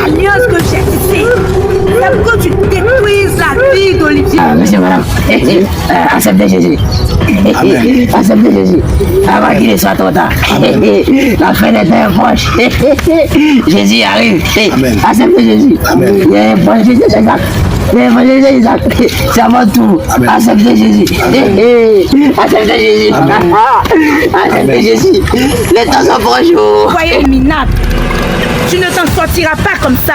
l'alliance que j'ai tissée, c'est pour que tu détruises la vie d'Olivier. Monsieur, madame, acceptez Jésus. Acceptez Jésus. Avant qu'il ne soit trop tard. La fin est très proche. Jésus arrive. Acceptez Jésus. Évangile Isaac. Évangile Isaac. C'est avant tout. Acceptez Jésus. Acceptez Jésus. Acceptez Jésus. Les temps sont proches. Soyez minable. Tu ne t'en sortiras pas comme ça.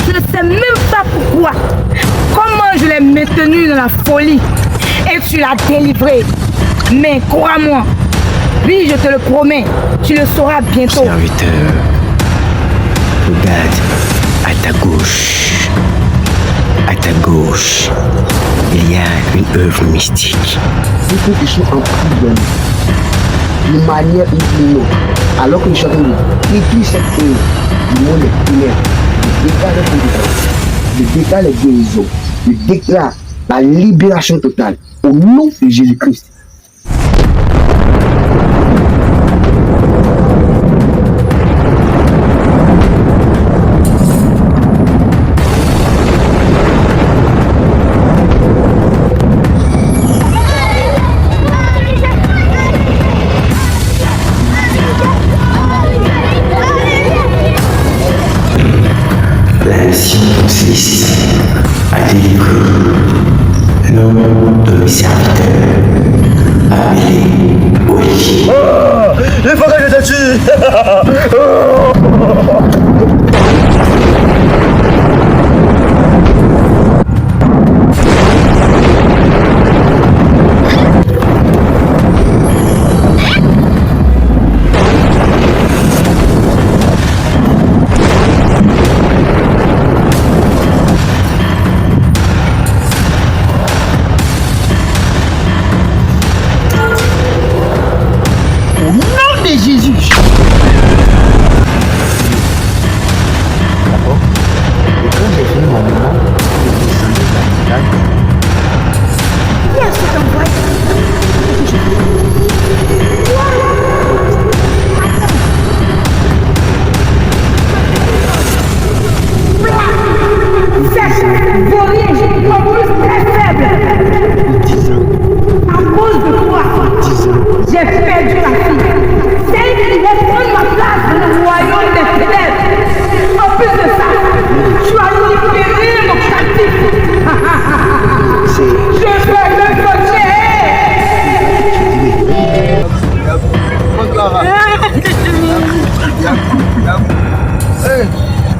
Je ne sais même pas pourquoi. Comment je l'ai maintenu dans la folie. Et tu l'as délivré. Mais crois-moi, oui, je te le promets, tu le sauras bientôt. Serviteur, regarde à ta gauche. À ta gauche, il y a une œuvre mystique. Ceux qui sont en prison, de manière inouïe, alors que nous sommes en train de détruire cette œuvre du monde primaire, je déclare les guérisons, je déclare la libération totale au nom de Jésus-Christ. La mission consiste à délivrer l'homme de mes serviteurs, appelé Olivier. Oh, il faut que je te tue. Jésus. D'accord. Et quand j'ai fini mon moment, je descendais de la montagne. Qui a cet envoi? C'est Vaurien, j'ai une plus très faible. 10 ans. À cause de toi, 10 ans. j'ai perdu la fille. Celle qui va prendre ma place dans le royaume des ténèbres. En plus de ça, tu as libéré mon captif. Je vais le coacher.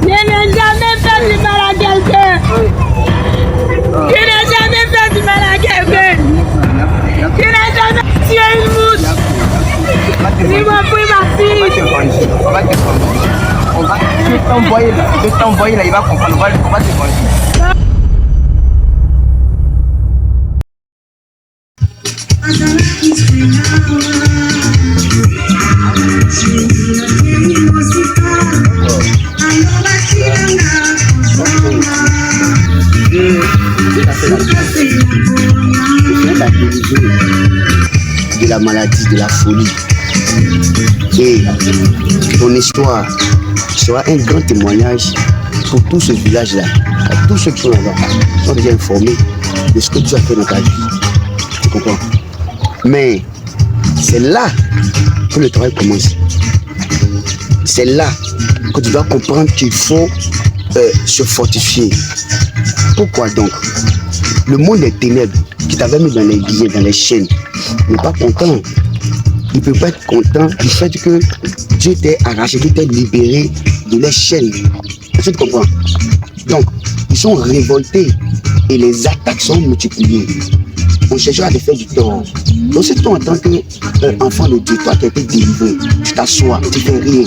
Je n'ai jamais fait du mal à quelqu'un. Je n'ai jamais fait du mal à quelqu'un. Je n'ai jamais tué une mouche. Il m'a pris ma fille. Je vais t'envoyer là, il va comprendre. On va te conduire. De la maladie, de la folie. Et ton histoire sera un grand témoignage pour tout ce village-là. Tous ceux qui sont là-bas sont déjà informés de ce que tu as fait dans ta vie. Tu comprends? Mais c'est là que le travail commence. C'est là que tu dois comprendre qu'il faut se fortifier. Pourquoi donc? Le monde des ténèbres qui t'avait mis dans les liens, dans les chaînes, n'est pas content. Il ne peut pas être content du fait que Dieu t'ait arraché, qu'il t'ait libéré de les chaînes. Est-ce que tu comprends? Donc, ils sont révoltés et les attaques sont multipliées. On cherchera à te faire du tort. Donc, si toi, en tant qu'enfant de Dieu, toi qui as été délivré, tu t'assois, tu fais rien,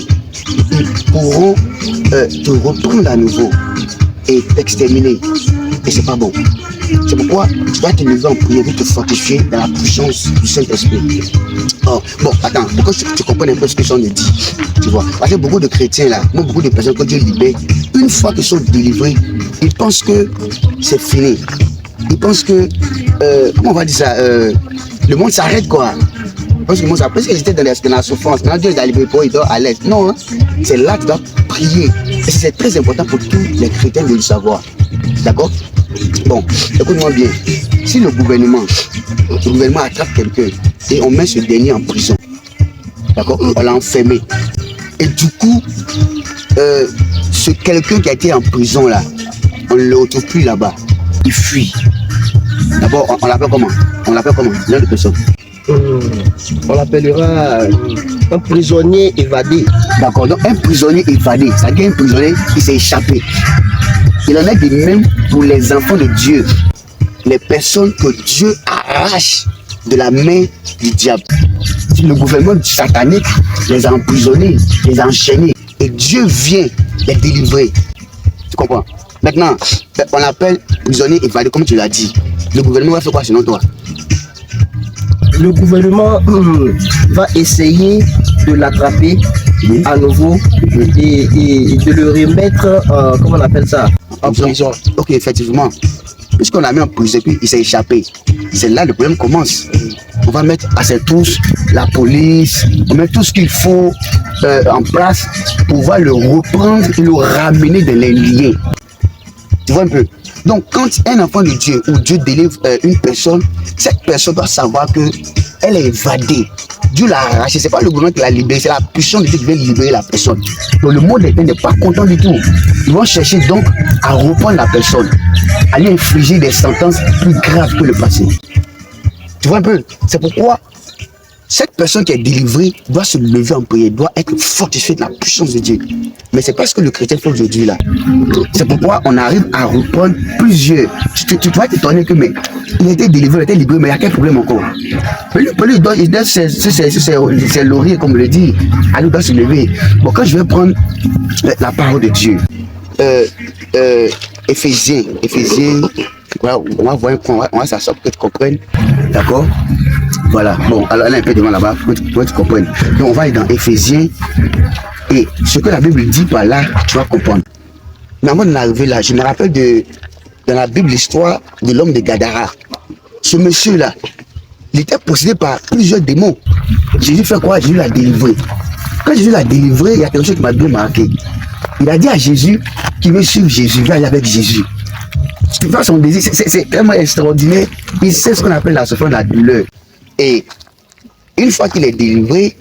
ils pourront te reprendre à nouveau et t'exterminer. Et c'est pas bon. C'est pourquoi tu dois te lever en prière et te fortifier dans la puissance du Saint-Esprit. Oh, bon, attends, pourquoi tu comprends un peu ce que j'en ai dit? Tu vois, parce que beaucoup de chrétiens là, beaucoup de personnes que Dieu libère, une fois qu'ils sont délivrés, ils pensent que c'est fini. Ils pensent que, comment on va dire ça, le monde s'arrête quoi. Parce que le monde s'arrête, parce qu'ils étaient dans la souffrance. Maintenant Dieu les a libérés pour ils doivent à l'aise. Non, hein? C'est là que tu dois prier. Et c'est très important pour tous les chrétiens de le savoir. D'accord? Bon, écoute-moi bien. Si le gouvernement attrape quelqu'un et on met ce dernier en prison, d'accord? On l'a enfermé. Et du coup, ce quelqu'un qui a été en prison là, on ne le retrouve plus là-bas. Il fuit. D'abord, on l'appelle comment? On l'appelle comment? L'un de personnes. On l'appellera un prisonnier évadé. D'accord, donc un prisonnier évadé, ça veut dire un prisonnier qui s'est échappé. Il en est de même pour les enfants de Dieu, les personnes que Dieu arrache de la main du diable. Le gouvernement satanique les a emprisonnés, les a enchaînés, et Dieu vient les délivrer. Tu comprends? Maintenant, on l'appelle prisonnier évadé, comme tu l'as dit. Le gouvernement va faire quoi selon toi? Le gouvernement va essayer de l'attraper à nouveau et de le remettre, comment on appelle ça, en prison. Ok, effectivement. Puisqu'on l'a mis en prison, puis il s'est échappé. C'est là le problème commence. On va mettre à ses tous la police, on met tout ce qu'il faut en place pour pouvoir le reprendre et le ramener dans les liens. Tu vois un peu? Donc, quand un enfant de Dieu ou Dieu délivre une personne, cette personne doit savoir qu'elle est évadée. Dieu l'a arrachée. Ce n'est pas le gouvernement qui l'a libérée, c'est la puissance de Dieu qui vient libérer la personne. Donc, le monde n'est pas content du tout. Ils vont chercher donc à reprendre la personne, à lui infliger des sentences plus graves que le passé. Tu vois un peu? C'est pourquoi cette personne qui est délivrée doit se lever en prière, doit être fortifiée de la puissance de Dieu. Mais c'est pas ce que le chrétien fait aujourd'hui là. C'est pourquoi on arrive à reprendre plusieurs. Tu vas t'étonner que mais il a été délivré, il a été libéré, mais il y a quel problème encore? Il doit c'est laurier comme le dit. Il doit se lever. Bon, quand je vais prendre la parole de Dieu, Éphésiens, voilà, on va voir un point, on va s'asseoir pour que tu comprennes. D'accord? Voilà, bon, alors elle est un peu devant là-bas pour que tu comprennes. Donc on va aller dans Éphésiens et ce que la Bible dit par là, tu vas comprendre. Mais avant d'arriver là, je me rappelle dans la Bible l'histoire de l'homme de Gadara. Ce monsieur-là, il était possédé par plusieurs démons. Jésus fait quoi? Jésus l'a délivré. Quand Jésus l'a délivré, il y a quelque chose qui m'a bien marqué. Il a dit à Jésus qu'il veut suivre Jésus, il va aller avec Jésus. Tu vois son désir, c'est tellement extraordinaire. Il sait ce qu'on appelle la souffrance, la douleur. Et une fois qu'il est délivré,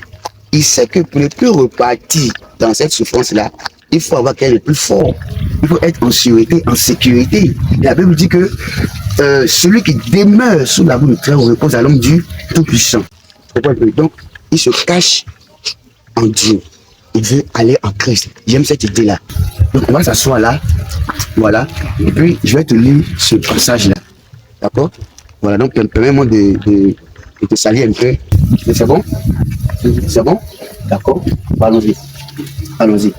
il sait que pour ne plus repartir dans cette souffrance-là, il faut avoir quelqu'un de plus fort. Il faut être en sûreté, en sécurité. La Bible dit que celui qui demeure sous la boue du Très-Haut repose à l'homme du Tout-Puissant. Donc, il se cache en Dieu. Il veut aller en Christ. J'aime cette idée-là. Donc, on va s'asseoir là. Voilà. Et puis, je vais te lire ce passage-là. D'accord? Voilà. Donc, permets-moi de te saluer un peu. C'est bon? C'est bon? D'accord? Allons-y. Allons-y.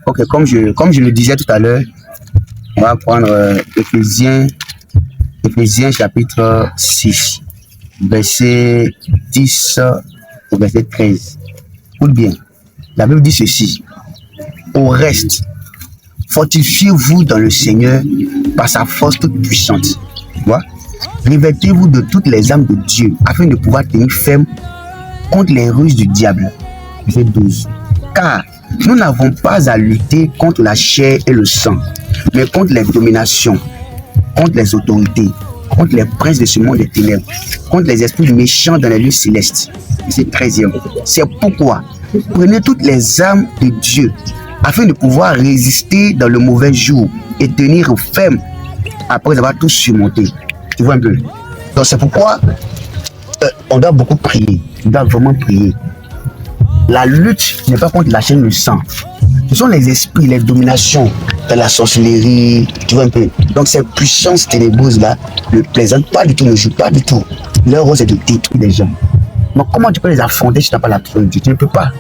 Ok, comme je le disais tout à l'heure, on va prendre Éphésiens chapitre 6, verset 10 au verset 13. Écoute bien, la Bible dit ceci. Au reste, fortifiez-vous dans le Seigneur par sa force toute puissante. Tu vois? Revêtez-vous de toutes les armes de Dieu afin de pouvoir tenir ferme contre les ruses du diable. Verset 12. Car nous n'avons pas à lutter contre la chair et le sang, mais contre les dominations, contre les autorités, contre les princes de ce monde des ténèbres, contre les esprits méchants dans les lieux célestes. C'est 13e. C'est pourquoi prenez toutes les armes de Dieu afin de pouvoir résister dans le mauvais jour et tenir ferme après avoir tout surmonté. Tu vois un peu? Donc c'est pourquoi on doit beaucoup prier. On doit vraiment prier. La lutte n'est pas contre la chair et le sang. Ce sont les esprits, les dominations de la sorcellerie. Tu vois un peu? Donc ces puissances ténébreuses là ne plaisantent pas du tout, ne jouent pas du tout. Leur rôle c'est de détruire les gens. Donc comment tu peux les affronter si tu n'as pas la parole de Dieu? Tu ne peux pas.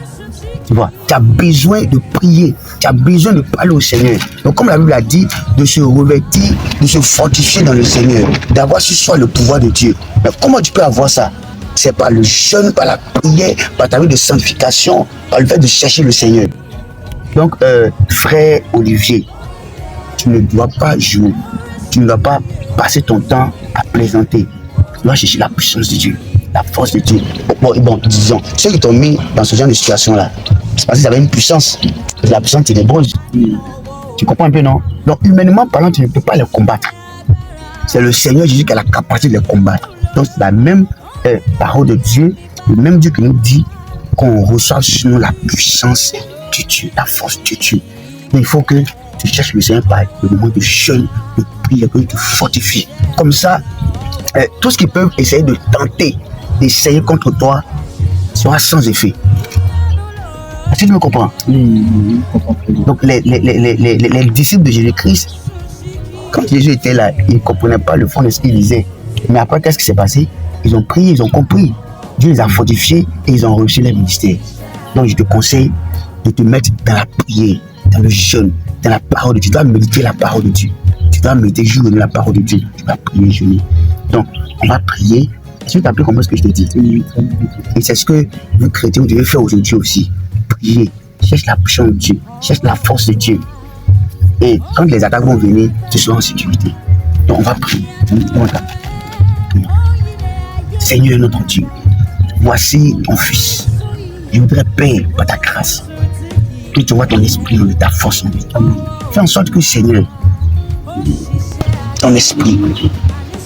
Tu vois, tu as besoin de prier, tu as besoin de parler au Seigneur. Donc comme la Bible a dit, de se revêtir, de se fortifier dans le Seigneur, d'avoir sur soi le pouvoir de Dieu. Mais comment tu peux avoir ça? C'est par le jeûne, par la prière, par ta vie de sanctification, par le fait de chercher le Seigneur. Donc frère Olivier, tu ne dois pas jouer, tu ne dois pas passer ton temps à plaisanter. Tu dois chercher la puissance de Dieu, la force de Dieu. Bon, disons, ceux qui t'ont mis dans ce genre de situation-là, C'est parce qu'ils avaient une puissance. La puissance ténébreuse. Tu comprends un peu, non? Donc, humainement parlant, tu ne peux pas les combattre. C'est le Seigneur Jésus qui a la capacité de les combattre. Donc, c'est la même parole de Dieu, le même Dieu qui nous dit qu'on reçoit sur nous la puissance de Dieu, la force de Dieu. Mais il faut que tu cherches le Seigneur par le moment de jeûne, de prière, que tu te fortifies. Comme ça, tout ce qu'ils peuvent essayer de tenter, d'essayer contre toi, sera sans effet. Est-ce que tu me comprends? Donc, les disciples de Jésus-Christ, quand Jésus était là, ils ne comprenaient pas le fond de ce qu'il disait. Mais après, qu'est-ce qui s'est passé? Ils ont prié, ils ont compris. Dieu les a fortifiés et ils ont reçu leur ministère. Donc, je te conseille de te mettre dans la prière, dans le jeûne, dans la parole de Dieu. Tu dois méditer la parole de Dieu. Tu dois méditer jour et nuit la parole de Dieu. Tu vas prier, jeûner. Donc, on va prier. Est-ce que tu as pu comprendre ce que je te dis? Et c'est ce que nous, chrétiens, vous devez faire aujourd'hui aussi. Prier. Cherche la puissance de Dieu. Cherche la force de Dieu. Et quand les attaques vont venir, tu seras en sécurité. Donc, on va prier. Seigneur notre Dieu, voici ton fils. Je voudrais, Père, par ta grâce, que tu vois ton esprit en lui, ta force en lui. Fais en sorte que, Seigneur, ton esprit,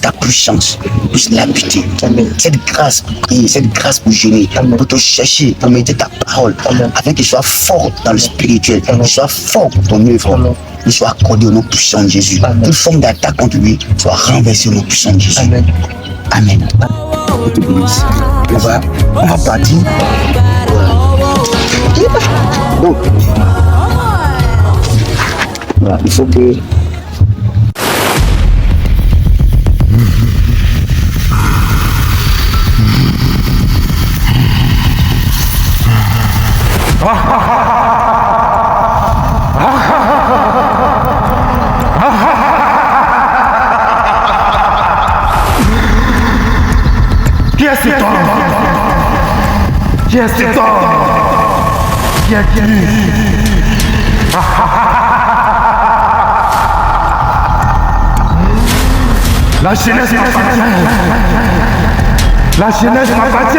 ta puissance puisse l'habiter. Cette grâce pour prier, cette grâce pour jeûner, pour te chercher, pour méditer ta parole, afin qu'il soit fort dans le spirituel, qu'il soit fort pour ton œuvre, qu'il soit accordé au nom puissant de Jésus. Toute forme d'attaque contre lui soit renversée au nom puissant de Jésus. Amen. On va partir. Donc, voilà, il faut que Qui est cet homme? Qui est cet homme? Qui est qui? La jeunesse m'appartient. La jeunesse m'appartient.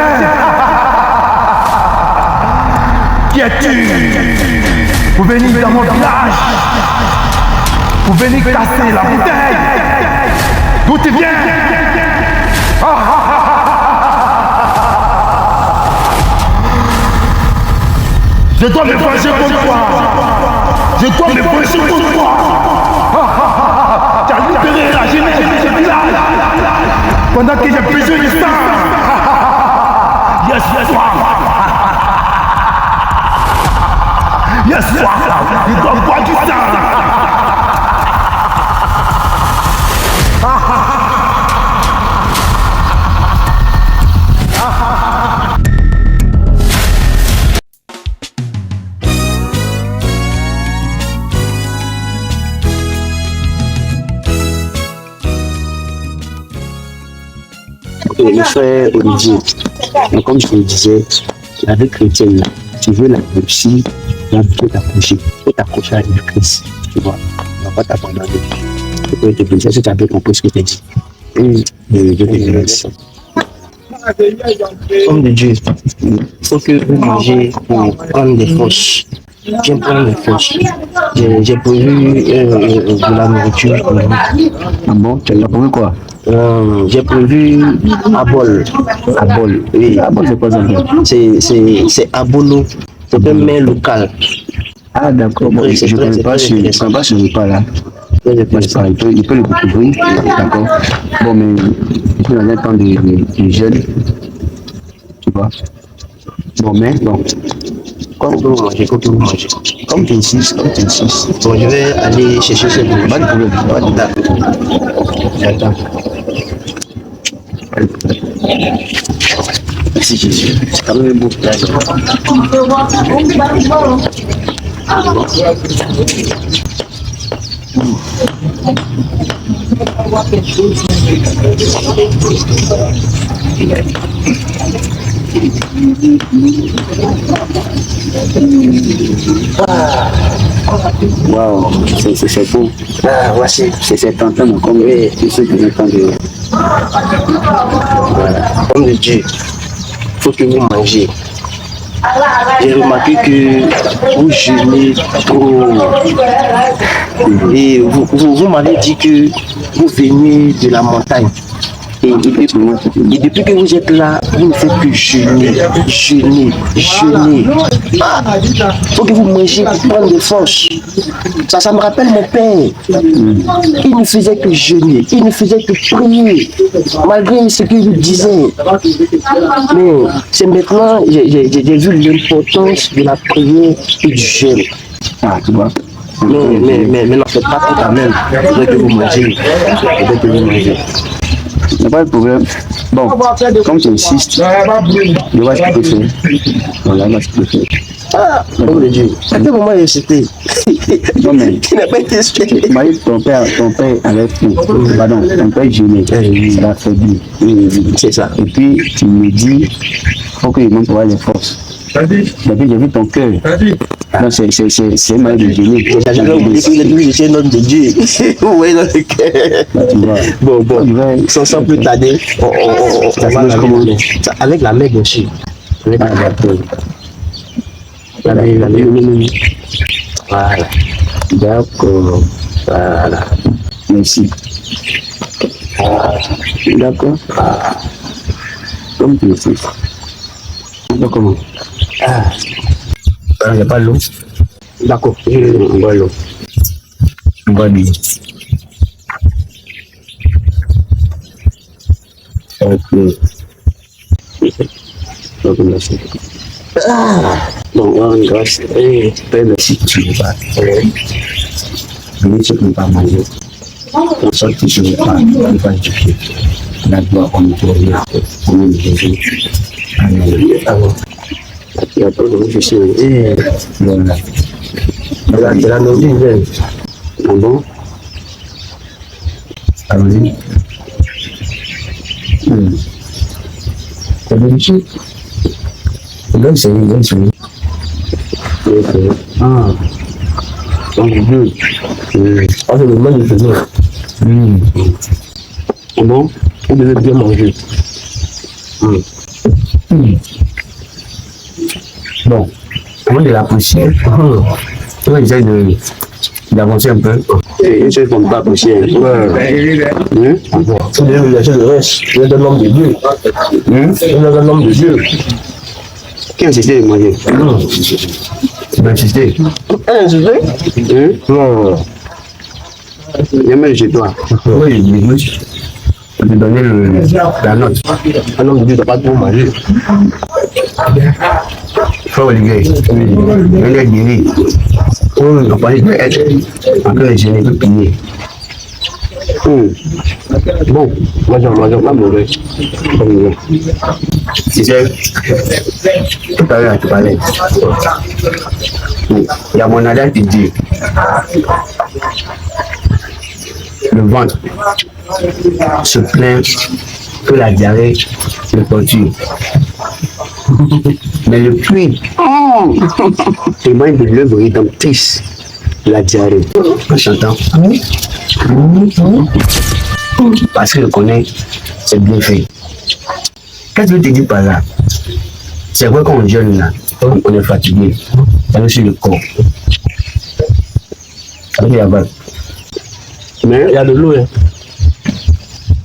Qui es-tu? Pour venir dans mon village, pour venir casser la bouteille. D'où tu viens? Je dois me venger contre toi. Je dois me venger contre toi. Tu as libéré la jeunesse de ce village pendant que j'ai besoin de sang. Yes, soir. Yes, soir. Je dois boire du sang. Le frère Olivier, donc comme je vous le disais, la vie chrétienne, tu veux la réussir, là, tu peux t'accrocher à Jésus-Christ, tu vois, on ne va pas t'abandonner. Tu peux te plaisir si tu as bien compris ce que tu as dit. Et Dieu te bénisse. Homme de Dieu, il faut que vous mangez pour prendre des forces. J'aime prendre des forces. J'ai prévu de la nourriture pour vous. Ah bon, tu as prévu quoi? J'ai prévu Abol. Abol, oui, Abol c'est quoi ça? C'est Abolo, c'est un mets local. Ah d'accord, bon, je ne connais pas ce repas-là. Il peut le découvrir, d'accord. Bon, mais je suis dans un temps de jeûne, tu vois. Bon, mais bon. Comme vous mangez, comme tu insistes. Bon, je vais aller chercher ce boulot. Pas de problème, J'attends. Merci Jésus. C'est quand même un beau village. Wow, c'est beau. Ah, voici, c'est tentant comme tous ceux qui m'entendent. Voilà. Comme de Dieu, il faut que vous mangez. j'ai remarqué que vous jeûnez trop. Et vous m'avez dit que vous venez de la montagne. Et depuis que vous êtes là, vous ne faites que jeûner. Faut que vous mangez pour prendre des forces. Ça me rappelle mon père. Il ne faisait que jeûner, il ne faisait que prier, malgré ce qu'il disait. Mais c'est maintenant, j'ai vu l'importance de la prière et du jeûne. Ah, tu vois. Mais n'en faites pas tout quand même. Il faudrait que vous mangez. Il n'y a pas de problème. Bon, comme tu insistes, je vois ce que tu fais. Voilà, je vois ce que tu fais. Ah, oh Dieu. À quel moment c'était? Non, mais Tu n'as pas été suivi. ton père avait fait. Pardon, ton père jeûnait. Ça l'a fait bien. C'est ça. Et puis, tu me dis, il faut que je monte pour avoir les forces. Et puis, j'ai vu ton cœur. Non, c'est mal de jeûner. J'avais oublié que j'étais un homme de Dieu. Vous voyez dans le cœur. Bon, sans plus tarder, on va avec la main gauche. Avec la main gauche. Voilà. D'accord. Voilà. Merci. D'accord. Comme tu le sais. Donc, comment? Il n'y a pas l'eau. D'accord. On voit l'eau. On va bien. Ok. Donc, merci. Bon, grâce. Père, merci que tu ne vas pas. Mais tu ne peux pas manger. Pour ça que tu ne vas pas du pied. La gloire, on peut rien. Au nom de Jésus. Amen. Il y a pas de réflexion. Voilà. C'est la nouvelle. Ah bon? Allons-y. T'as d'habitude? Là, c'est une chose. Ah. Donc, deux. Ah, c'est le moment de faisir. Bon, vous devez bien manger. Bon, avant de la poussière, on va essayer d'avancer un peu. Et une chose qu'on ne peut pas pousser. Vous devez lâcher le reste. Vous êtes un homme de Dieu. Vous êtes un homme de Dieu. Qui a insisté de manger? Tu vas insister? Non. Il y a même chez toi. Oui, mais je vais te donner la note. Un homme de Dieu, tu n'as pas trop manger. Frère Olivier, un gars guéri. On va parler de être encore gêné, peut plier. Bon, moi j'en pas mauvais. Tu sais, tout à l'heure tu parlais. Il y a mon adage qui dit le ventre se plaint que la diarrhée le torture. Mais le puits témoigne de l'œuvre rédemptrice de la diarrhée. En chantant. Parce qu'il connaît c'est bien fait. Qu'est-ce que tu dis par là? C'est vrai qu'on est jeune là, on est fatigué, ça nous suit le corps. Avec la vague. Mais il y a de l'eau.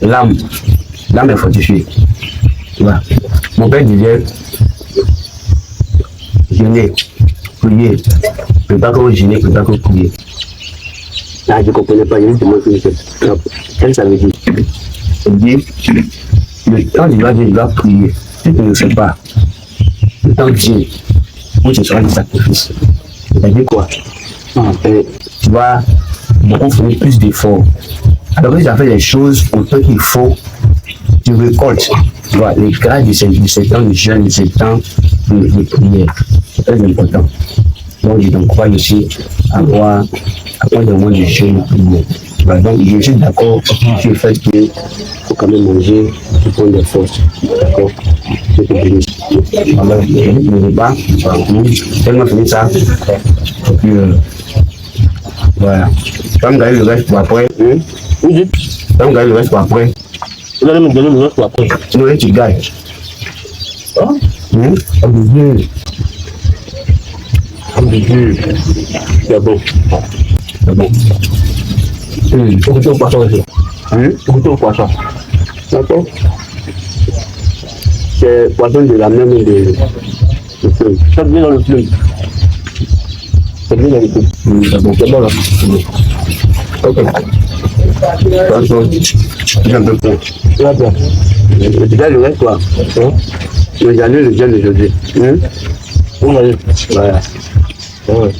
L'âme est fortifiée. Tu vois. Mon père disait, jeûner, prier, ne pas que jeûner, ne pas que prier. Ah, je ne comprenais pas, je me demande qu'est-ce que ça veut dire. Il dit, le temps du Dieu doit prier. Si tu ne le fais pas, le temps Dieu, où ce sera le sacrifice. C'est-à-dire quoi? Tu vas beaucoup fournir plus d'efforts. Alors que tu as fait les choses pour temps qu'il faut, tu récoltes. Tu vois, les grâces de ce temps de jeûne, de ce temps de prière. C'est très important. Donc, je t'encourage aussi à avoir des moments de jeûne et prière. Donc, je suis d'accord sur le fait qu'il faut quand même manger pour prendre des forces. D'accord? Je te bénisse. Alors, ne vais pas. Tellement fini ça. Et puis, voilà. Comme gagner le reste pour après. Comme gagner le reste pour après. Vous allez me donner le reste pour après. Sinon, tu gagnes. C'est bon. C'est bon. Écoutez au poisson aussi. Écoutez au poisson. D'accord. C'est poisson de la même de feuille. Ça vient dans le feuille. Ça vient dans le feuille. C'est bon, c'est bon là. Ok. Poisson. J'aime bien. Très bien. Je dirais le reste quoi. Mais j'en ai le gel aujourd'hui. Voilà. Ouais.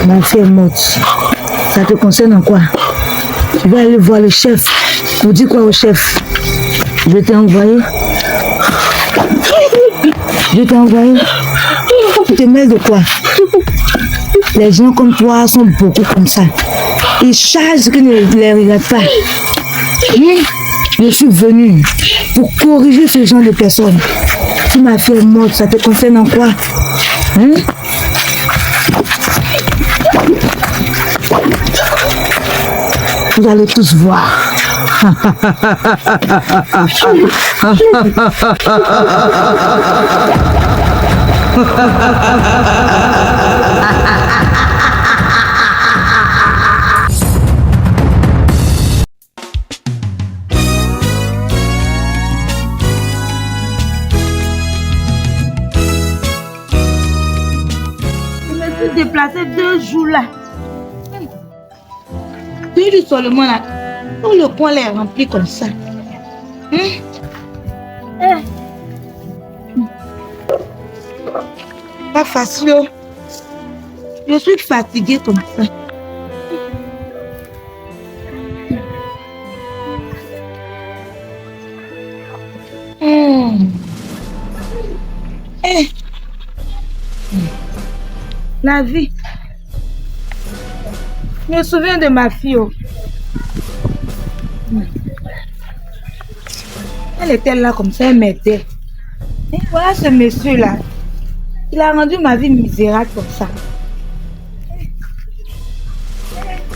Ma fille est morte. Ça te concerne en quoi? Tu vas aller voir le chef. Vous dites quoi au chef? Je t'ai envoyé. Je t'ai envoyé. Tu te mêles de quoi? Les gens comme toi sont beaucoup comme ça. Ils chargent qui ne les regardent pas. Je suis venue pour corriger ce genre de personnes. Si ma fille est morte, ça te concerne en quoi? Vous allez tous voir. Je me suis déplacée 2 jours là. Puis seulement là, tout le coin est rempli comme ça. Pas facile. Je suis fatiguée comme ça. La vie. Je me souviens de ma fille. Elle était là comme ça, elle m'aidait. Et voilà ce monsieur-là. Il a rendu ma vie misérable comme ça.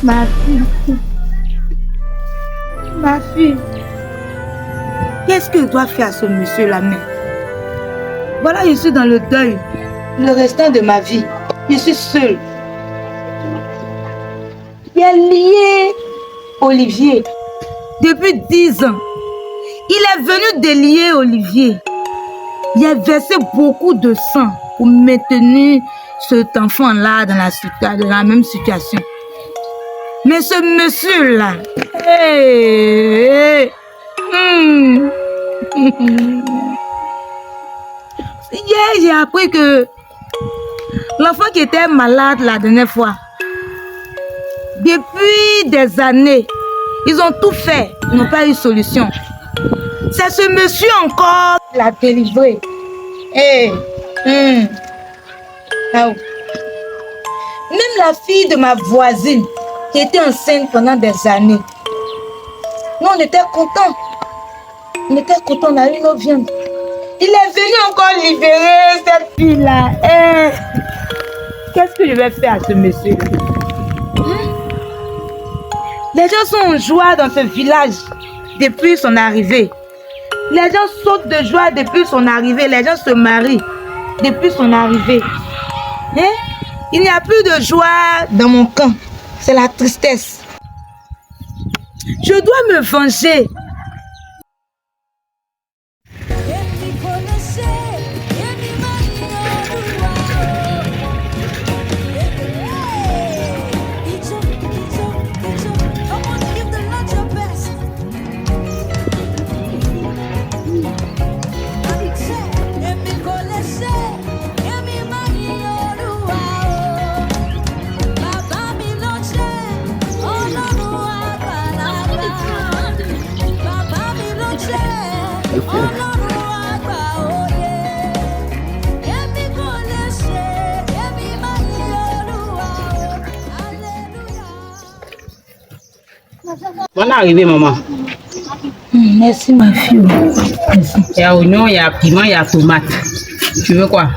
Ma fille. Ma fille. Qu'est-ce que je dois faire à ce monsieur-là même? Voilà, je suis dans le deuil. Le restant de ma vie. Je suis seule. Il a lié Olivier depuis 10 ans. Il est venu délier Olivier. Il a versé beaucoup de sang pour maintenir cet enfant-là dans la même situation. Mais ce monsieur-là, hier j'ai appris que l'enfant qui était malade la dernière fois, depuis des années, ils ont tout fait, ils n'ont pas eu de solution. C'est ce monsieur encore qui l'a délivré. Même la fille de ma voisine qui était enceinte pendant des années, nous on était contents. On était contents, on a eu nos viandes. Il est venu encore libérer cette fille-là. Qu'est-ce que je vais faire à ce monsieur? Les gens sont en joie dans ce village depuis son arrivée. Les gens sautent de joie depuis son arrivée. Les gens se marient depuis son arrivée. Il n'y a plus de joie dans mon camp. C'est la tristesse. Je dois me venger. On est arrivé, maman. Merci ma fille. Merci. Il y a oignon, il y a piment, il y a tomate. Tu veux quoi?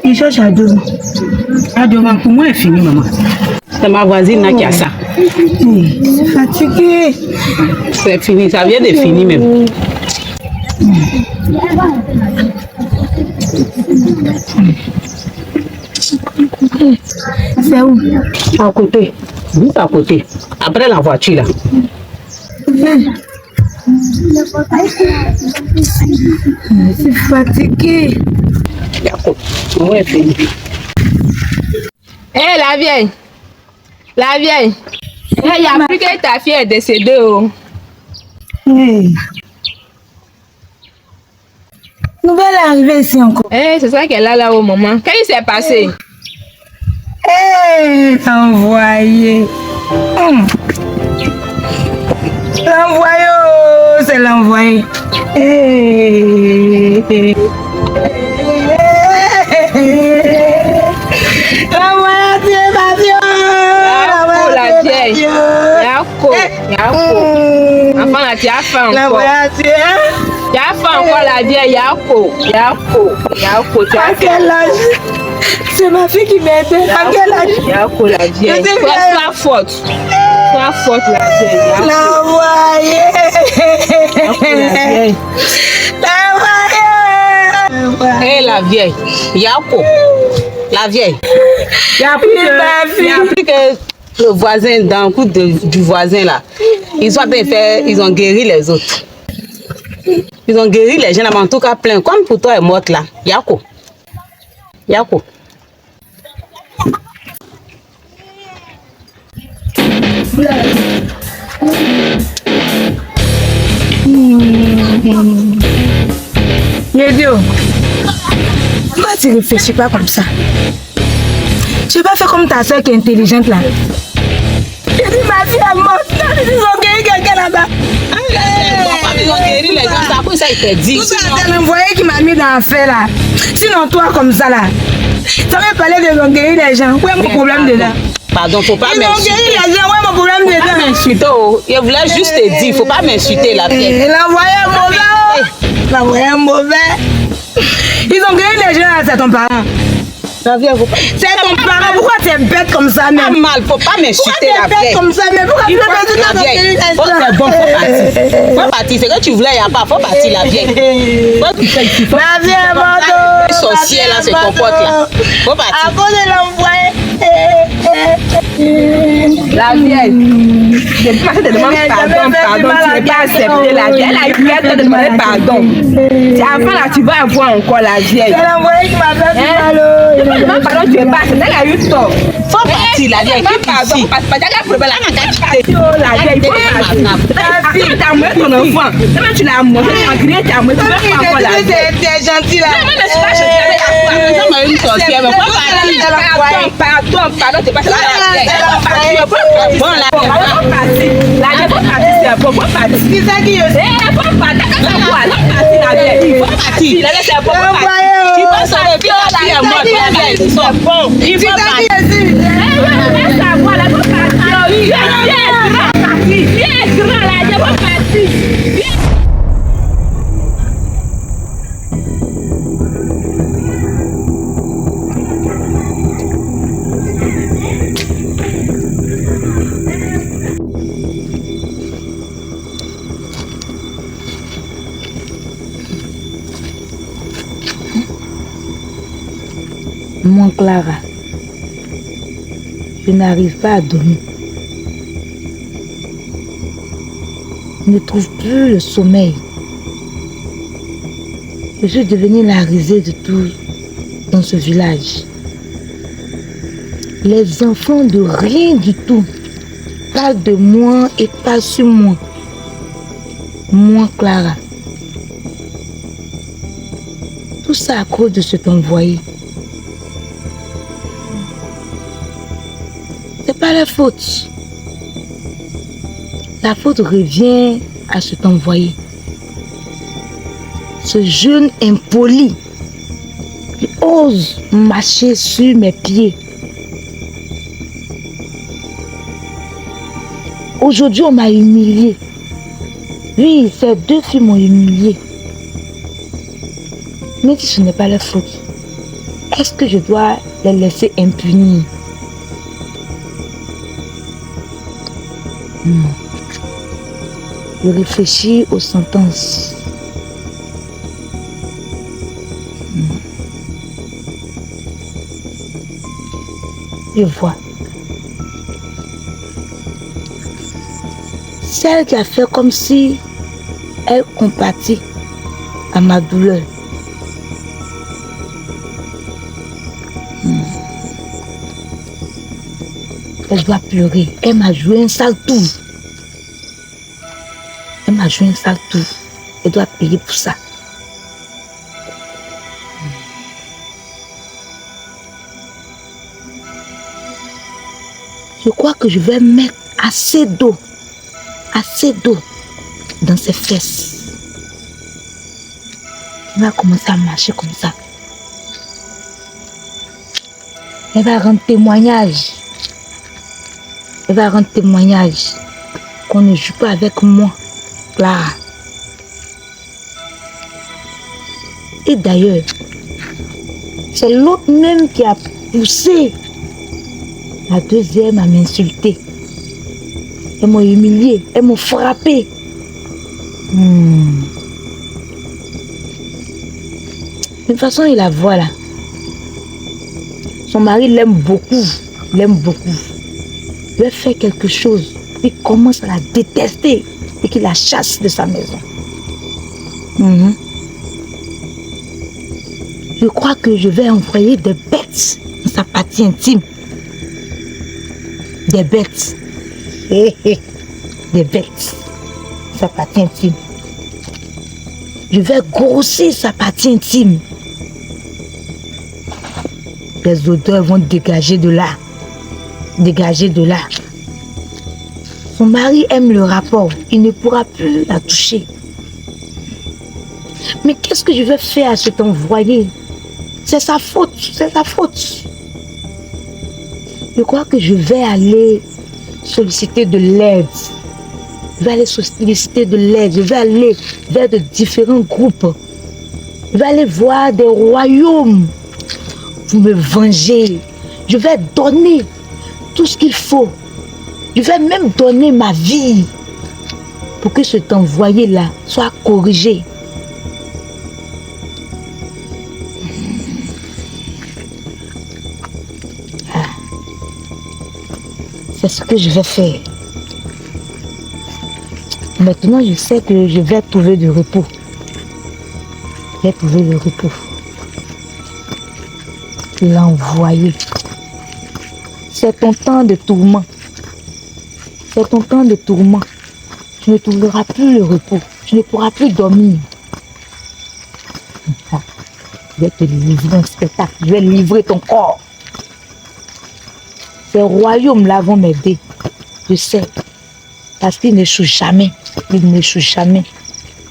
Il cherche à deux. Ah, devant pour moi, c'est fini, maman. C'est ma voisine là qui a ça. Fatigué. C'est fini, ça vient de finir même. C'est où? À côté. Juste à côté. Après la voiture là. Je suis fatiguée. D'accord. Ouais, fini. Hé, la vieille. La vieille. Il n'y a plus que ta fille est décédée. Oh. Hey. Nouvelle arrivée ici encore. C'est ça qu'elle a là au moment. Qu'est-ce qui s'est passé? L'envoyé. L'envoyé, oh, c'est l'envoyé. L'envoyé, Dieu, ma vie. La vieille. Yako. Enfin, là, tu as faim encore. L'envoyé, Dieu. Tu as faim encore, la vieille. Yako. Tu as À quel âge? C'est ma fille qui m'aide. À quel âge? Yako, la vieille. Sois forte. Sois forte, la vieille. L'envoyé. Hé, la vieille. Yako. La vieille. Il n'y a plus que le voisin, dans le coup du voisin là. Ils ont guéri les autres. Ils ont guéri les gens là, mais en tout cas plein. Comme pour toi est morte là. Yako. Yako. Yedio, pourquoi tu réfléchis pas comme ça? Tu vas faire comme ta soeur qui est intelligente là. J'ai dit ma fille est morte. Ils ont guéri quelqu'un là-bas. Ils ont guéri les gens, c'est après ça il t'a dit. C'est l'envoyé qui m'a mis dans l'affaire là. Sinon toi comme ça là. Ça veut parler de guérir les gens. Où est mon problème dedans? Pardon, faut pas m'insulter. Ils ont guéri les gens, où est mon problème dedans? Faut pas m'insulter, oh. Je voulais juste te dire, faut pas m'insulter la vieille. L'envoyé est mauvais. L'envoyé est mauvais. Ils ont guéri les gens là, c'est ton parent. C'est ton parent, pourquoi tu es bête comme ça même? Pas mal, faut pas m'insulter la vieille. Comme ça, mais pourquoi tu es bête la vieille? C'est bon, faut partir. Faut partir, c'est que tu voulais, il n'y a pas, faut partir la vieille. La vieille est morte. Les sorciers là, c'est ton pote là. Faut partir. À cause de l'envoyer. La vieille. Je vais passer te demander pardon, tu n'es pas accepté la vieille. Elle a eu peur de demander pardon. Avant là, tu vas avoir encore la vieille. C'est l'envoyé qui m'a fait mal. Pardon, tu es pas, elle a eu tort. Faut partir la vieille. Pardon, parce que tu as la vieille, faut partir. Tu as amené ton enfant. Tu l'as amené, tu as grillé, tu as amené, tu vas pas encore la vieille. T'es gentil là. Non, mais je suis pas gentille. Ça m'a une sorcière, mais faut partir. Pardon, tu es pas gentille. Bon, la vieille, c'est bon, faut partir. C'est ça qui est. Faut partir, la vieille. Faut partir, la vieille, c'est bon, faut partir. Tu vas sauver la vie à moi, la vieille, ils sont bons. Il faut partir. Mon Clara, je n'arrive pas à dormir. Je ne trouve plus le sommeil. Je suis devenue la risée de tous dans ce village. Les enfants de rien du tout parlent de moi et pas sur moi. Moi, Clara. Tout ça à cause de cet envoyé. C'est pas la faute. La faute revient à cet envoyé. Ce jeune impoli Il ose marcher sur mes pieds. Aujourd'hui, on m'a humilié. Oui, ces deux filles m'ont humilié. Mais si ce n'est pas leur faute, est-ce que je dois les laisser impunis? Je réfléchis aux sentences. Je vois. Celle qui a fait comme si elle compatit à ma douleur. Elle doit pleurer. Elle m'a joué un sale tour. Elle m'a joué un sale tour. Elle doit payer pour ça. Je crois que je vais mettre assez d'eau dans ses fesses. Elle va commencer à marcher comme ça. Elle va rendre témoignage. Elle va rendre témoignage qu'on ne joue pas avec moi, Clara. Et d'ailleurs, c'est l'autre même qui a poussé la deuxième à m'insulter. Elles m'ont humilié, elles m'ont frappé. De toute façon, il la voit là. Son mari l'aime beaucoup. Il l'aime beaucoup. Il veut faire quelque chose. Il commence à la détester et qu'il la chasse de sa maison. Je crois que je vais envoyer des bêtes dans sa partie intime. Des bêtes. Des bêtes. Sa partie intime. Je vais grossir sa partie intime. Les odeurs vont dégager de là. Dégager de là. Son mari aime le rapport. Il ne pourra plus la toucher. Mais qu'est-ce que je vais faire à cet envoyé? C'est sa faute. C'est sa faute. Je crois que je vais aller solliciter de l'aide. Je vais aller solliciter de l'aide. Je vais aller vers de différents groupes. Je vais aller voir des royaumes pour me venger. Je vais donner tout ce qu'il faut. Je vais même donner ma vie pour que cet envoyé-là soit corrigé. C'est ce que je vais faire. Maintenant, je sais que je vais trouver du repos. Je vais trouver le repos. Il l'a envoyé. C'est ton temps de tourment. C'est ton temps de tourment. Tu ne trouveras plus le repos. Tu ne pourras plus dormir. Je vais te livrer un spectacle. Je vais livrer ton corps. Ces royaumes-là vont m'aider. Je sais. Parce qu'ils n'échouent jamais. Ils n'échouent jamais.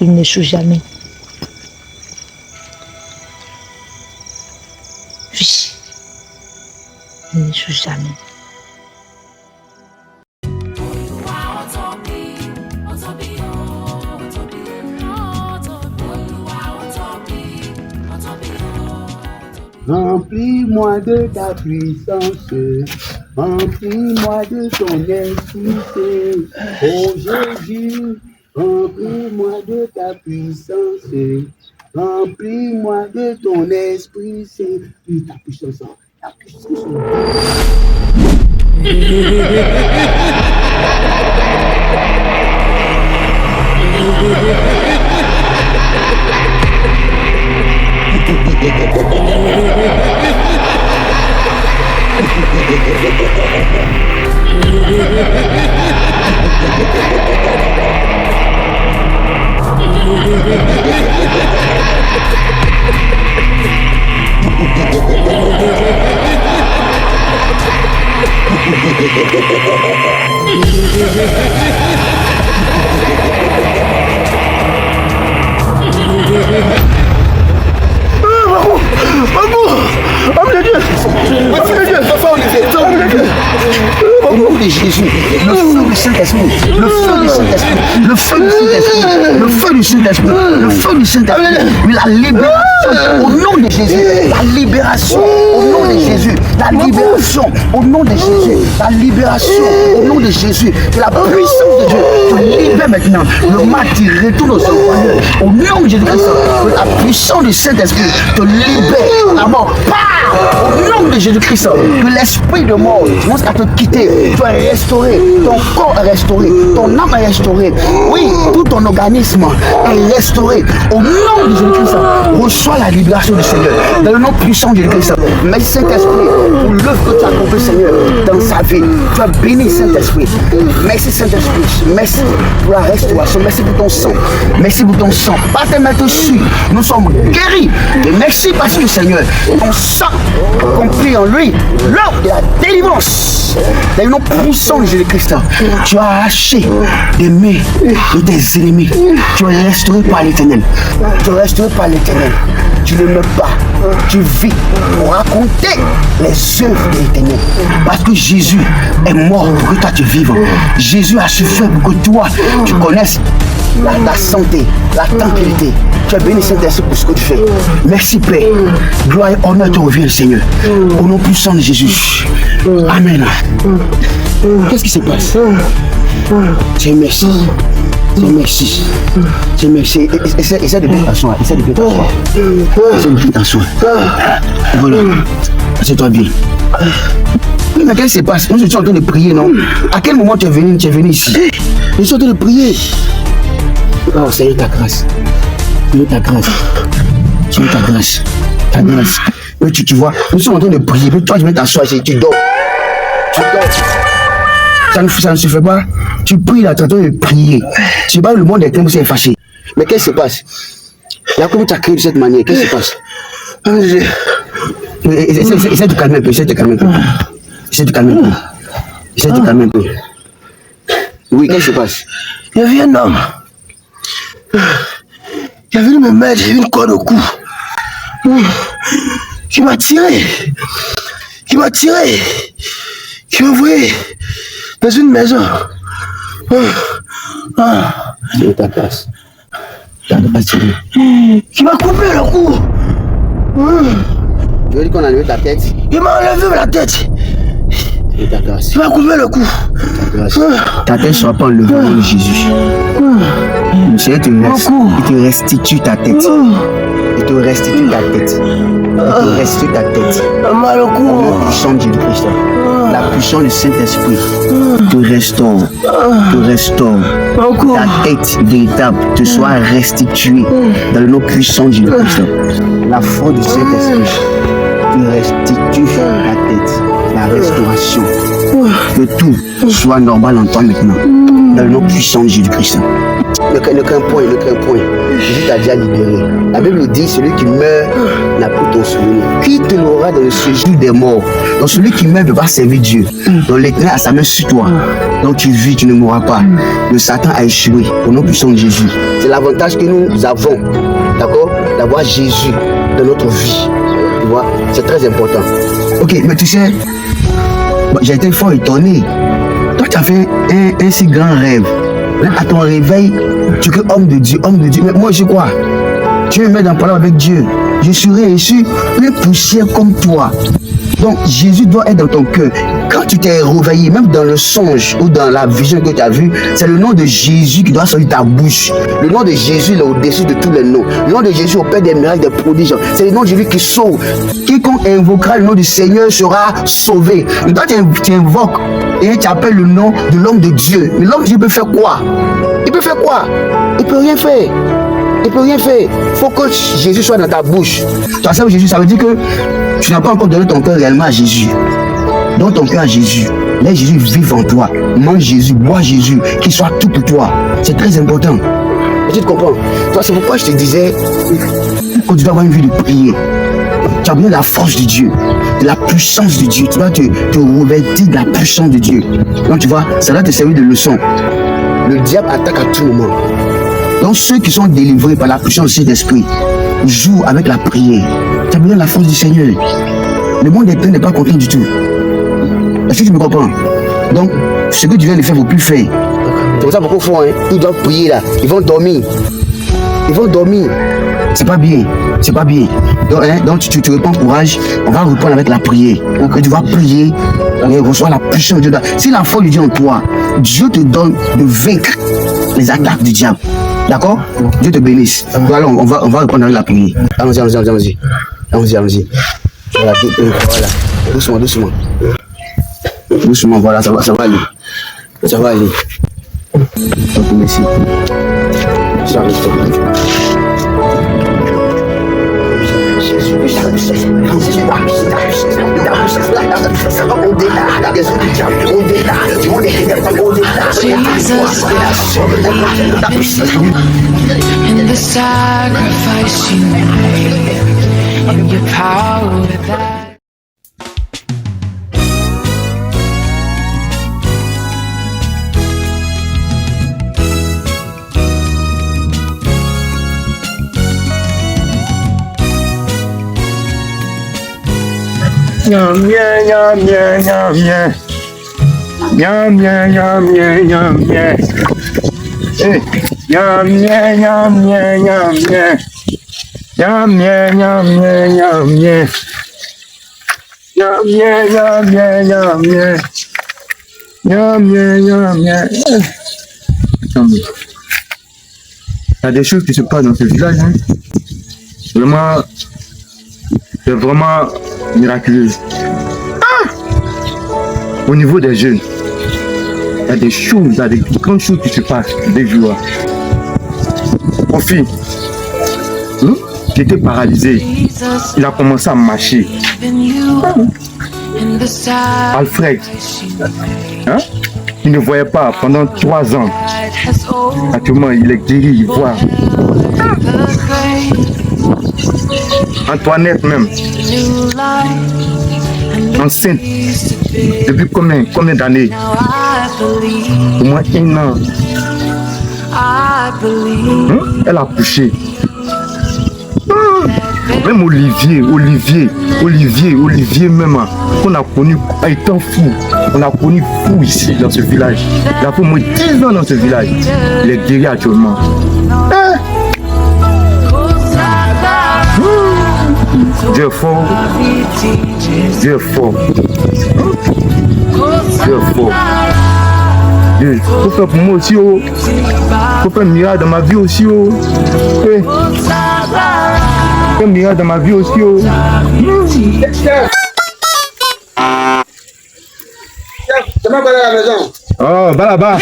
Ils n'échouent jamais. Oui. Ils n'échouent jamais. Remplis-moi de ta puissance, remplis-moi de ton esprit, oh Jésus, remplis-moi de ta puissance, remplis-moi de ton esprit, c'est ta puissance, ta puissance. Maman, de Jésus, le feu du Saint-Esprit, le feu du Saint-Esprit, le feu du Saint-Esprit, le feu du Saint-Esprit, le feu du Saint-Esprit, la libération au nom de Jésus, la libération au nom de Jésus, la libération au nom de Jésus, la libération au nom de Jésus, la puissance de Dieu te libère maintenant, le mal te retourne au Seigneur, au nom de Jésus-Christ, la puissance du Saint-Esprit te libère, la mort part, au nom de Jésus-Christ, que l'esprit de mort commence à te quitter, tu es restauré, ton corps est restauré, ton âme est restaurée, oui, tout ton organisme est restauré, au nom de Jésus-Christ, reçois la libération du Seigneur, dans le nom puissant de Jésus-Christ. Merci Saint-Esprit pour l'œuvre que tu as accomplie, Seigneur, dans sa vie. Tu as béni Saint-Esprit. Merci Saint-Esprit. Merci pour la restauration. Merci pour ton sang. Merci pour ton sang. Par tes mains dessus, nous sommes guéris. Et merci parce que Seigneur, ton sang accompli en lui l'œuvre de la délivrance. Dans le nom puissant de Jésus-Christ, tu as arraché des mains de tes ennemis. Tu es restauré par l'Éternel. Tu es restauré par l'Éternel. Tu ne meurs pas. Tu vis pour raconter les œuvres de l'Éternel. Parce que Jésus est mort pour que toi tu vives. Jésus a souffert pour que toi tu connaisses ta santé, la tranquillité. Tu es béni Saint-Esprit pour ce que tu fais. Merci Père. Gloire et honneur te revient Seigneur. Au nom puissant de Jésus. Amen. Qu'est-ce qui se passe? Dieu merci. Dieu merci. Dieu merci. Essaie de bien t'asseoir. Essaie de bien t'asseoir. Essaie de bien t'asseoir. Voilà. Assieds-toi bien. Mais qu'est-ce qui se passe? Nous sommes en train de prier, non? À quel moment tu es venu ici? Nous sommes en train de prier. Oh Seigneur, ta grâce. Seigneur, ta grâce. Seigneur, ta grâce. Ta grâce. Mais tu vois, nous sommes en train de prier. Mais toi, tu viens t'asseoir ici. Tu dors. Tu dors. Ça ne se fait pas. Tu pries là, tu es en train de prier. Tu sais pas, le monde est comme c'est fâché. Mais qu'est-ce qui se passe? Là, comment tu as créé de cette manière? Qu'est-ce qui se passe? Essaie de calmer un peu. Essaie de calmer un peu. Essaie de calmer un peu. Essaie de calmer un peu. Oui, qu'est-ce qui se passe? Il y avait un homme. Il est venu me mettre une corde au cou. Qui m'a tiré. Qui m'a envoyé dans une maison. C'est ta place. Qui m'a coupé le cou. Tu veux dire qu'on a enlevé ta tête? Il m'a enlevé la tête. C'est ta grâce. Il m'a coupé le cou. Ta grâce. Ta tête ne sera pas enlevée au nom de Jésus. Le Seigneur te restitue ta tête. Il te restitue ta tête. Il te restitue ta tête. Mal au cou. La puissance de Jésus-Christ. La puissance du Saint-Esprit te restaure. Te restaure. Ta tête véritable te soit restituée dans le nom puissant de Jésus-Christ. La force du Saint-Esprit te restitue la tête. La restauration. Que tout soit normal en toi maintenant. Dans le nom puissant de Jésus-Christ. Ne crains point. Jésus t'a déjà libéré. La Bible dit, celui qui meurt n'a plus ton souvenir. Qui te l'aura dans le séjour des morts? Donc celui qui meurt ne peut pas servir Dieu. Donc l'Éternel a sa main sur toi. Donc tu vis, tu ne mourras pas. Le Satan a échoué au nom puissant de Jésus. C'est l'avantage que nous avons, d'accord, d'avoir Jésus dans notre vie. Tu vois, c'est très important. Ok, mais tu sais, j'ai été fort étonné. Toi, tu as fait un si grand rêve. À ton réveil, tu es homme de Dieu. Mais moi, je crois. Tu me mets dans la parole avec Dieu. Je serai une poussière comme toi. Donc, Jésus doit être dans ton cœur. Quand tu t'es réveillé, même dans le songe ou dans la vision que tu as vue, c'est le nom de Jésus qui doit sortir de ta bouche. Le nom de Jésus est au-dessus de tous les noms. Le nom de Jésus opère des miracles, des prodiges. C'est le nom de Jésus qui sauve. Quiconque invoquera le nom du Seigneur sera sauvé. Et toi, tu invoques et tu appelles le nom de l'homme de Dieu. Mais l'homme de Dieu peut faire quoi? Il peut faire quoi? Il peut rien faire. Il peut rien faire. Il faut que Jésus soit dans ta bouche. Tu vois ça, Jésus, ça veut dire que tu n'as pas encore donné ton cœur réellement à Jésus. Donne ton cœur à Jésus. Laisse Jésus vivre en toi. Mange Jésus, bois Jésus, qu'il soit tout pour toi. C'est très important. Et tu te comprends? Toi, c'est pourquoi je te disais que tu dois avoir une vie de prière. Tu as besoin de la force de Dieu, de la puissance de Dieu. Tu dois te revêtir de la puissance de Dieu. Donc tu vois, ça doit te servir de leçon. Le diable attaque à tout moment. Donc ceux qui sont délivrés par la puissance de cet esprit jouent avec la prière. Tu as besoin de la force du Seigneur. Le monde n'est pas content du tout. Est-ce que tu me comprends? Donc, ce que tu viens de faire, il ne faut plus faire. C'est pour ça beaucoup font, hein. Ils doivent prier là. Ils vont dormir. Ils vont dormir. C'est pas bien. C'est pas bien. Donc tu reprends courage. On va reprendre avec la prière. Et tu vas prier et recevoir la puissance de Dieu. Si la foi de Dieu en toi, Dieu te donne de vaincre les attaques du diable. D'accord? Dieu te bénisse. Alors, on va reprendre avec la prière. Allons-y. Allons-y. Voilà. Doucement. Doucement, voilà, ça va aller. Ça va aller. Donc, merci. Ça arrive. In the sacrifice you made, and your power that. Yum yeah yum yeah yum yeah yum yeah yum yeah yum yeah hey yum yeah yum yeah yum yeah yum yeah yum yeah yum yeah yum yeah yum yeah yum yeah yum yeah yum yeah. Attendez, il y a des choses qui se passent dans ce village, hein. C'est vraiment miraculeux. Au niveau des jeunes, il y a des choses, il y a des grandes choses qui se passent des jours. Mon fils, qui était paralysé, il a commencé à marcher. Alfred, il ne voyait pas pendant 3 ans. Actuellement, il est guéri, il voit. Antoinette même, enceinte, depuis combien d'années? Au moins 1 an. Elle a accouché. Même Olivier même, on a connu étant fou. On a connu fou ici dans ce village. Il a fait au moins 10 ans dans ce village. Il est guéri actuellement. Dieu est fort. Dieu est fort. Dieu est fort. Dieu, faut faire pour moi aussi. Faut faire un miracle dans ma vie aussi. Fais un miracle dans ma vie aussi. C'est pas à la maison. Oh, va là-bas.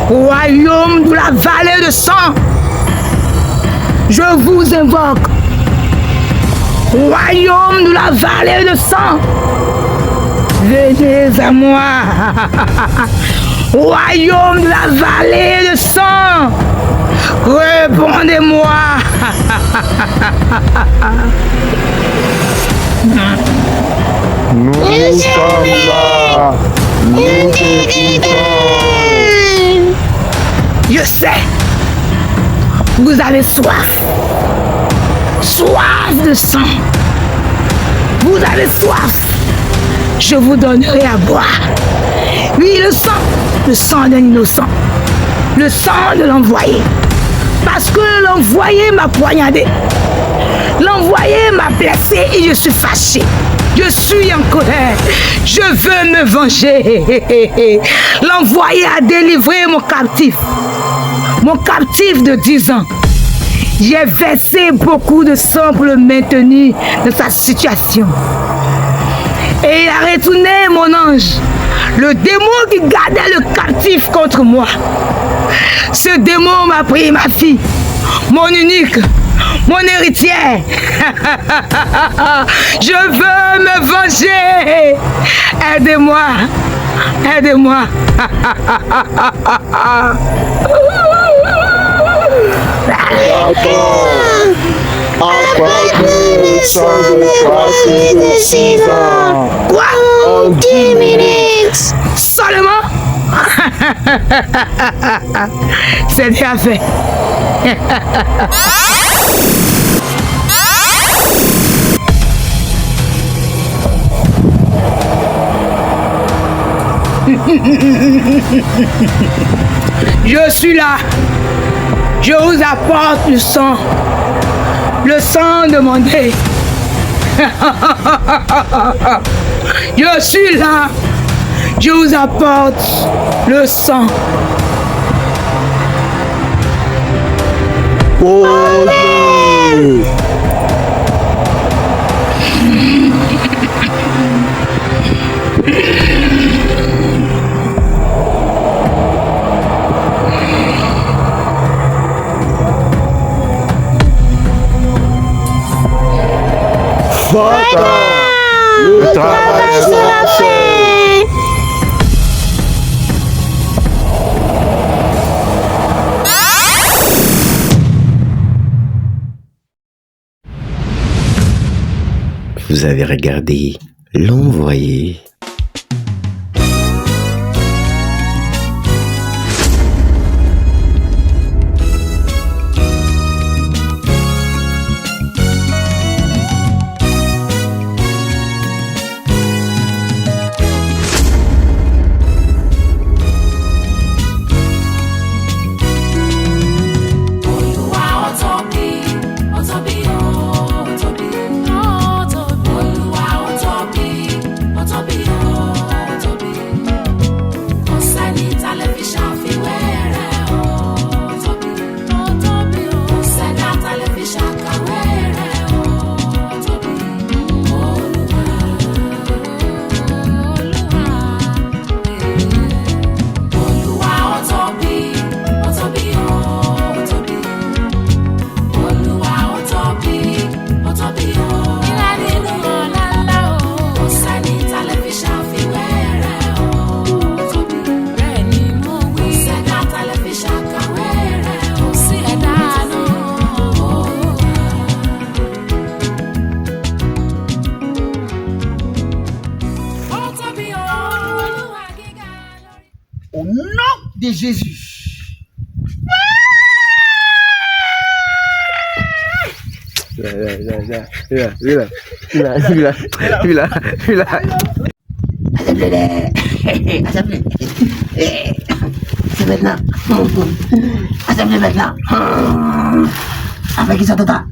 Royaume de la vallée de sang, je vous invoque. Royaume de la vallée de sang, venez à moi. Royaume de la vallée de sang, répondez-moi. Nous sommes là. Nous Je sais, vous avez soif de sang. Vous avez soif, je vous donnerai à boire. Oui, le sang d'un innocent, le sang de l'envoyé. Parce que l'envoyé m'a poignardé, l'envoyé m'a blessé et je suis fâché. Je suis en colère, je veux me venger. L'envoyé a délivré mon captif de 10 ans. J'ai versé beaucoup de sang pour le maintenir dans sa situation. Et il a retourné mon ange, le démon qui gardait le captif contre moi. Ce démon m'a pris ma fille, mon unique, mon héritière. Je veux me venger. Aidez-moi. Aidez-moi. Encore plus, sans passer de 6 ans. Quoi? En 10 minutes. Seulement? C'est déjà fait. Je suis là. Je vous apporte le sang demandé. Je suis là. Je vous apporte le sang. Le travail sera fait. Vous avez regardé L'Envoyé. De Jésus. C'est maintenant. Assemblée maintenant. Avec qui ça t'entend?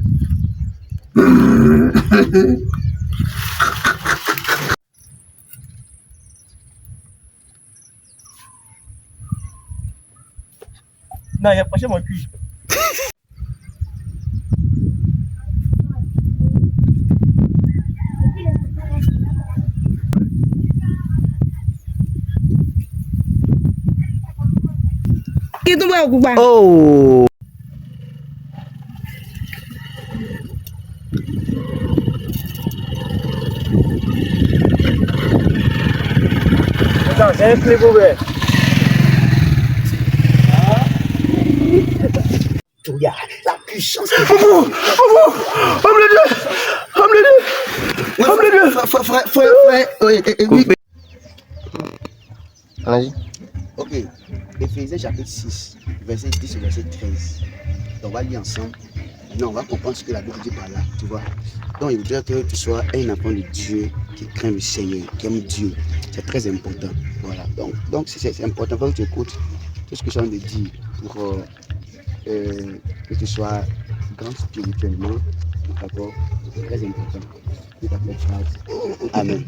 Non, il y a pas chez mon cul. Oh! Attends, j'ai un clé ouvert. La puissance. Allez. Ok. Éphésiens chapitre 6, verset 10 et verset 13. On va lire ensemble. Non, on va comprendre ce que la Bible dit par là, tu vois. Donc, il veut dire que tu sois un enfant de Dieu qui craint le Seigneur, qui aime Dieu. C'est très important. Voilà. Donc c'est important. Il faut que tu écoutes tout ce que je viens de dire pour que tu sois grand spirituellement. D'accord? C'est très important. Tout à fait phrase. Amen.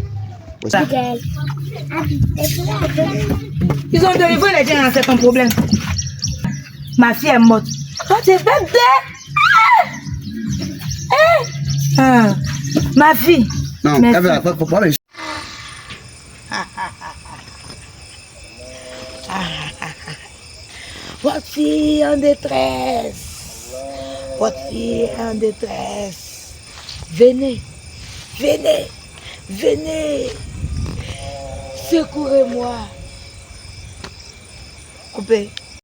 Ils ont délivré les gens, c'est ton problème. Ma fille est morte. Toi, tu es bébé. Ma fille. Non, faut pas les... Votre fille en détresse. Votre fille en détresse. Venez. Venez. Venez. Secourez-moi. Coupez.